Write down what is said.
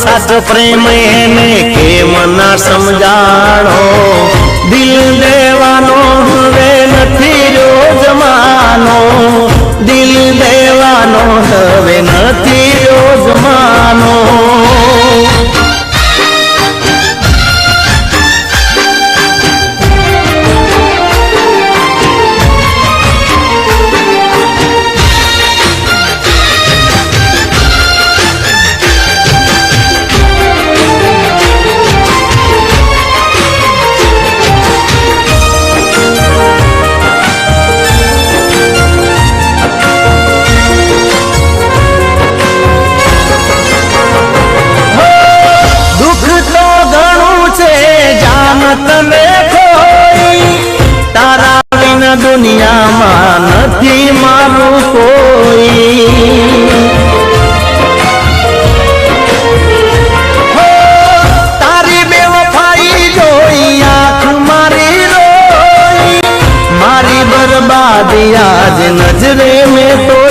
સાચો પ્રેમ એને કેમ ના સમજાણો દિલ દેવાનો હવે નથી રહ્યો જમાનો દિલ દેવાનો હવે નથી રહ્યો જમાનો તને કોઈ તારા વિના દુનિયામાં નથી મારું કોઈ તારી બેવફાઈ જોઈ આંખ મારી રોઈ મારી બરબાદી આજ નજરે મેં તો